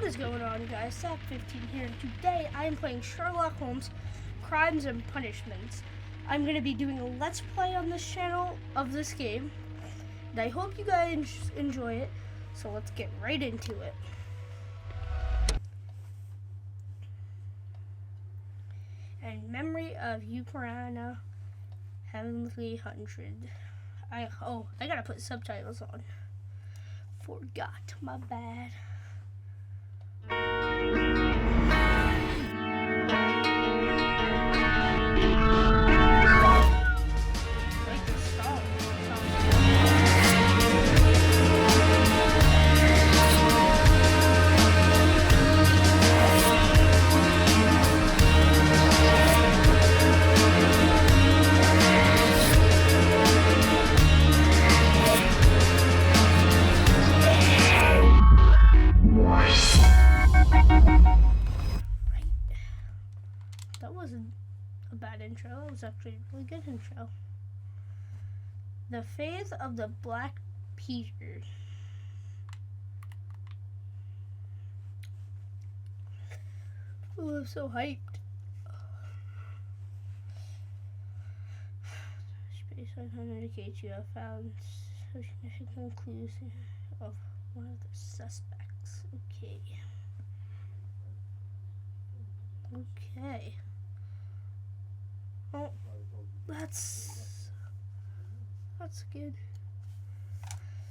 What is going on, guys? Sap15 here, and today I am playing Sherlock Holmes Crimes and Punishments. I'm going to be doing a let's play on this channel of this game, and I hope you guys enjoy it, so let's get right into it. And memory of Ukraina Heavenly 100. I gotta put subtitles on. Forgot, my bad. That wasn't a bad intro. It was actually a really good intro. The Faith of the Black Peter. Oh, I'm so hyped. Space indicates you have found significant clues of one of the suspects. Okay. Okay. Oh, that's good.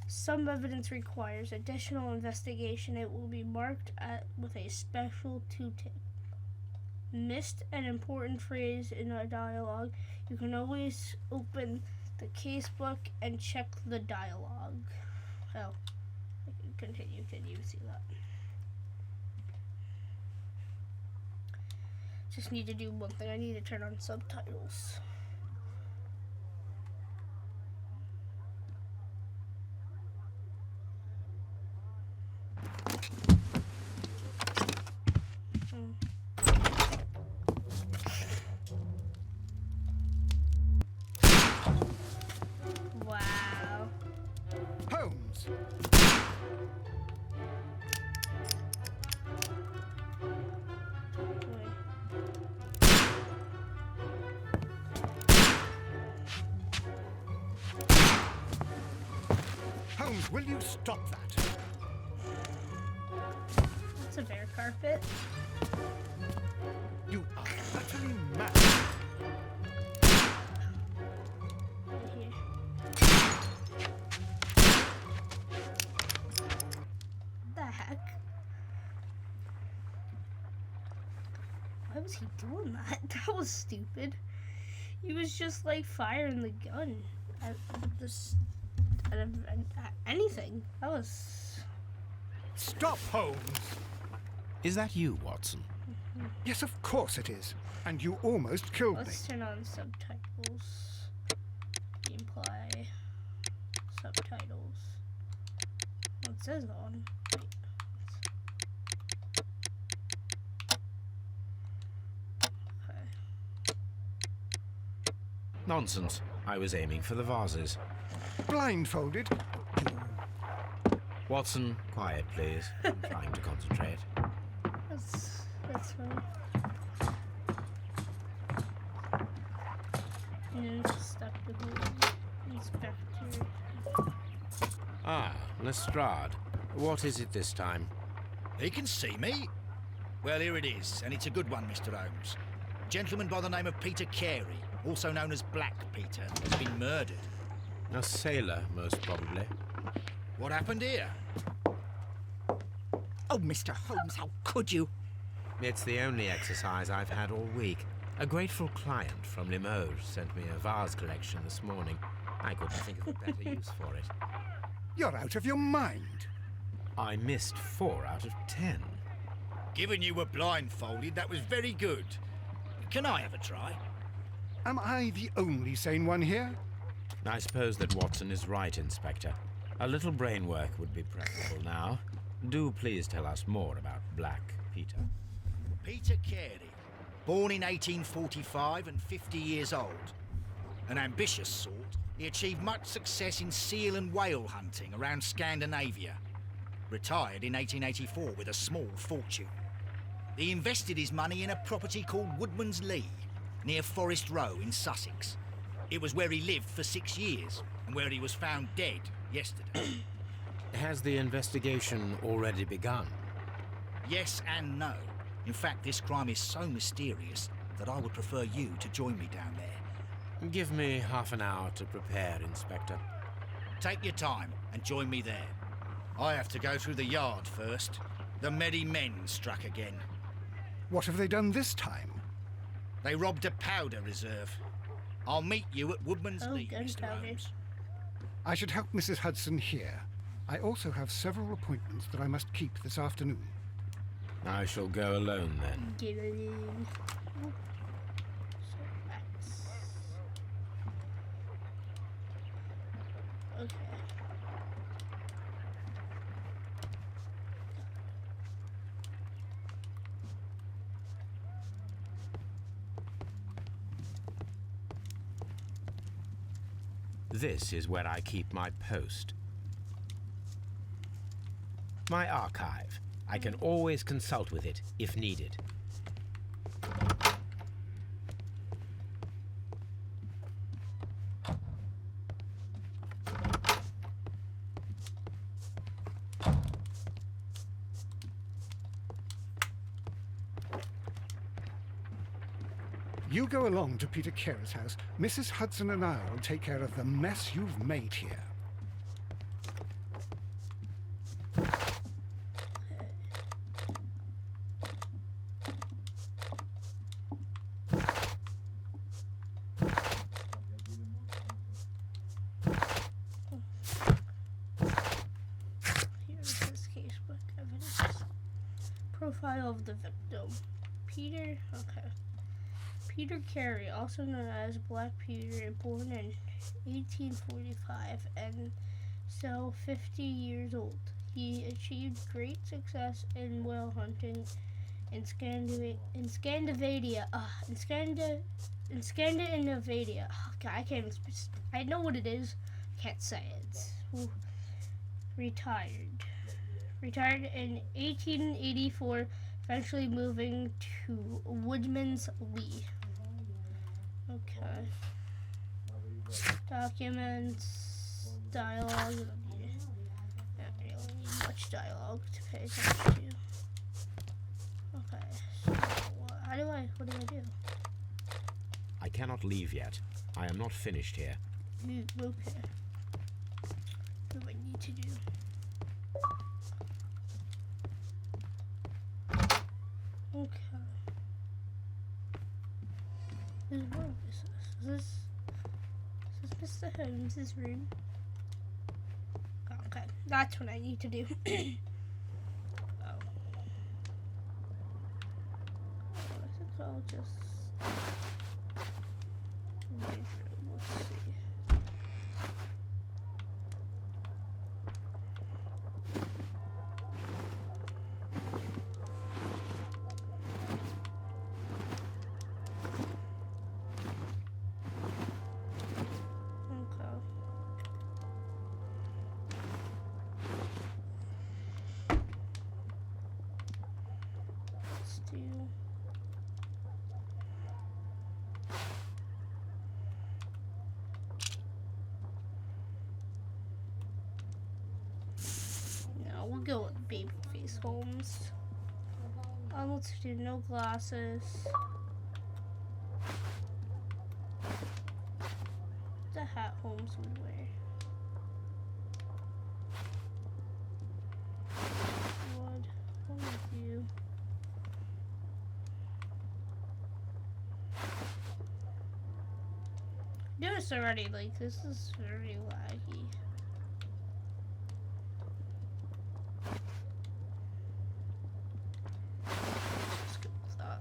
Some evidence requires additional investigation. It will be marked with a special tooltip. Missed an important phrase in a dialogue. You can always open the casebook and check the dialogue. Oh, I can continue. Can you see that? Just need to do one thing. I need to turn on subtitles. Wow. Holmes. Holmes, will you stop that? It's a bear carpet. You are utterly mad. Right here. What the heck? Why was he doing that? That was stupid. He was just like firing the gun at this. Anything. That was... Stop, Holmes! Is that you, Watson? Yes, of course it is. And you almost killed me. Let's turn on subtitles. Gameplay. Subtitles. What says on? Wait. Okay. Nonsense. I was aiming for the vases. Blindfolded? Watson, quiet, please. I'm trying to concentrate. That's fine. And stuck with the inspector. Ah, Lestrade. What is it this time? He can see me. Well, here it is, and it's a good one, Mr. Holmes. A gentleman by the name of Peter Carey, also known as Black Peter, has been murdered. A sailor, most probably. What happened here? Oh, Mr. Holmes, how could you? It's the only exercise I've had all week. A grateful client from Limoges sent me a vase collection this morning. I couldn't think of a better use for it. You're out of your mind. I missed 4 out of 10. Given you were blindfolded, that was very good. Can I have a try? Am I the only sane one here? I suppose that Watson is right, Inspector. A little brain work would be preferable now. Do please tell us more about Black Peter. Peter Carey, born in 1845 and 50 years old. An ambitious sort, he achieved much success in seal and whale hunting around Scandinavia. retired in 1884 with a small fortune. He invested his money in a property called Woodman's Lee, near Forest Row in Sussex. It was where he lived for 6 years, and where he was found dead yesterday. Has the investigation already begun? Yes and no. In fact, this crime is so mysterious that I would prefer you to join me down there. Give me half an hour to prepare, Inspector. Take your time and join me there. I have to go through the yard first. The merry men struck again. What have they done this time? They robbed a powder reserve. I'll meet you at Woodman's Lee, Mr. gunpowder. Holmes. I should help Mrs. Hudson here. I also have several appointments that I must keep this afternoon. I shall go alone then. Get it in. So X. Okay. This is where I keep my post. My archive. I can always consult with it if needed. You go along to Peter Carey's house. Mrs. Hudson and I will take care of the mess you've made here. Here is his casebook evidence. Profile of the victim. Peter, okay. Peter Carey, also known as Black Peter, born in 1845 and still 50 years old. He achieved great success in whale hunting in Scandinavia. Oh, God, I can't even I know what it is. Can't say it. Ooh. Retired in 1884, eventually moving to Woodman's Lee. Okay. Documents, dialogue. I don't really need much dialogue to pay attention to. Okay. So what do I do? I cannot leave yet. I am not finished here. Okay. What do I need to do? Okay. Whose room is this? Is this Mr. Holmes' room? Okay, that's what I need to do. Oh. I think I'll just let's see. We'll go with babyface Holmes. Let's do no glasses. The hat Holmes would wear. What would you? Do this already. Like this is very laggy.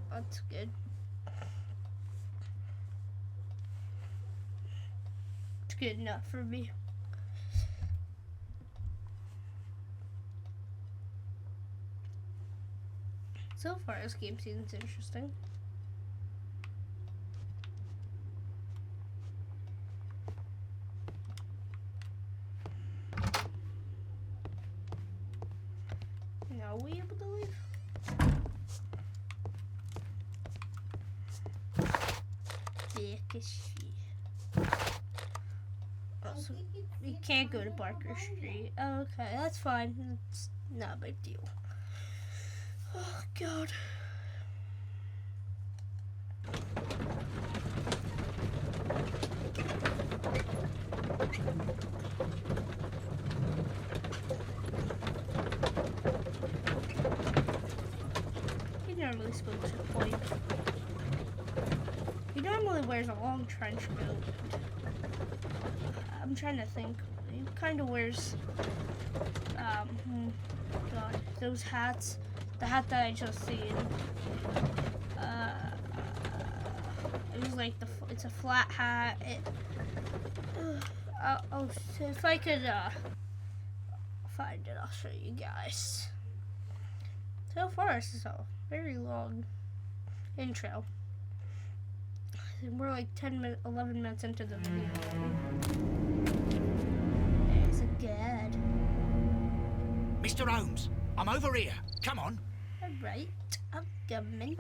That's good. It's good enough for me. So far, this game seems interesting. Now we able to leave? Thick as shit. Oh, so we can't go to Barker Street. Oh, okay, that's fine. It's not a big deal. Oh, God. He normally spoke to the point. He normally wears a long trench coat. I'm trying to think. He kind of wears, God, those hats. The hat that I just seen. It was like it's a flat hat. So if I could find it, I'll show you guys. So far, this is a very long intro. We're like 11 minutes into the video. There's a good. Mr. Holmes, I'm over here. Come on. Alright, I'm coming.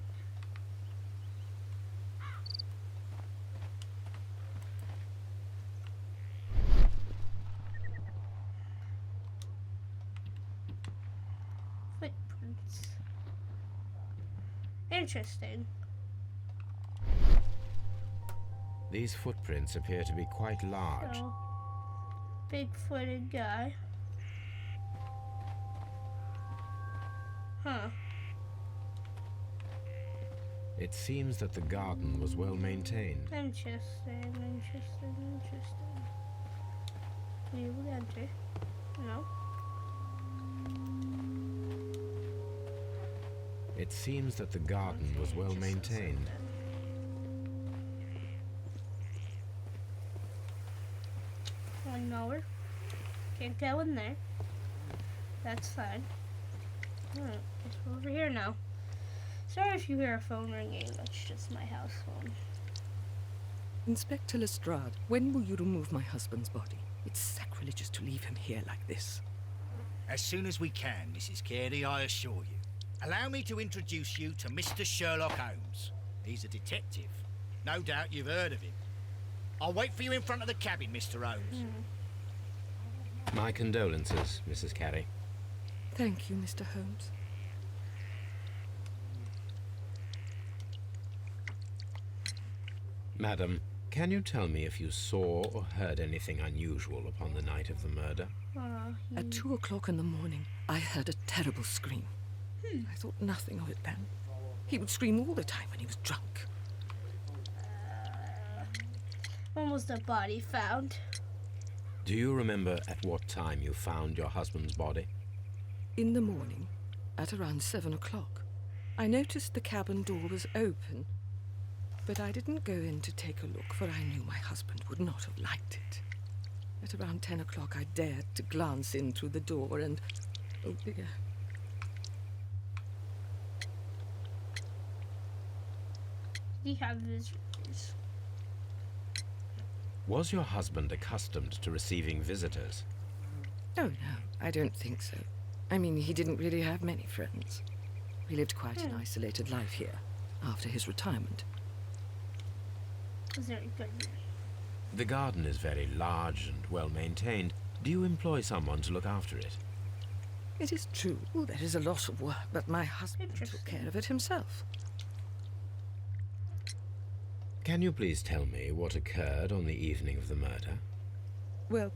Footprints. Interesting. These footprints appear to be quite large. So, big-footed guy. Huh. It seems that the garden was well maintained. Interesting. We will enter. No. It seems that the garden was well maintained. One knower. Can't go in there. That's fine. Alright, guess we're over here now. Sorry if you hear a phone ringing, that's just my house phone. Inspector Lestrade, when will you remove my husband's body? It's sacrilegious to leave him here like this. As soon as we can, Mrs. Carey, I assure you. Allow me to introduce you to Mr. Sherlock Holmes. He's a detective. No doubt you've heard of him. I'll wait for you in front of the cabin, Mr. Holmes. My condolences, Mrs. Carey. Thank you, Mr. Holmes. Madam, can you tell me if you saw or heard anything unusual upon the night of the murder? At 2 o'clock in the morning, I heard a terrible scream. I thought nothing of it then. He would scream all the time when he was drunk. When was the body found? Do you remember at what time you found your husband's body? In the morning, at around 7 o'clock, I noticed the cabin door was open. But I didn't go in to take a look, for I knew my husband would not have liked it. At around 10 o'clock, I dared to glance in through the door and... oh dear. He have visitors. Was your husband accustomed to receiving visitors? Oh, no, I don't think so. I mean, he didn't really have many friends. He lived quite an isolated life here, after his retirement. Very good. The garden is very large and well maintained. Do you employ someone to look after it? It is true, there is a lot of work, but my husband took care of it himself. Can you please tell me what occurred on the evening of the murder? Well,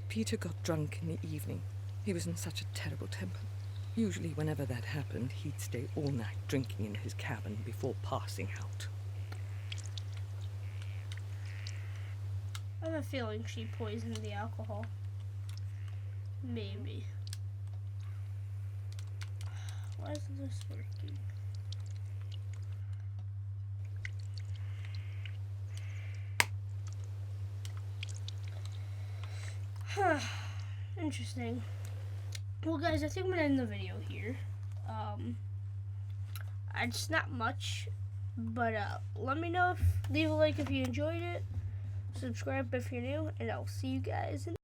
Peter got drunk in the evening. He was in such a terrible temper. Usually whenever that happened, he'd stay all night drinking in his cabin before passing out. I have a feeling she poisoned the alcohol. Maybe. Why isn't this working? Interesting. Well, guys, I think I'm gonna end the video here. It's not much, but let me know leave a like if you enjoyed it, subscribe if you're new, and I'll see you guys in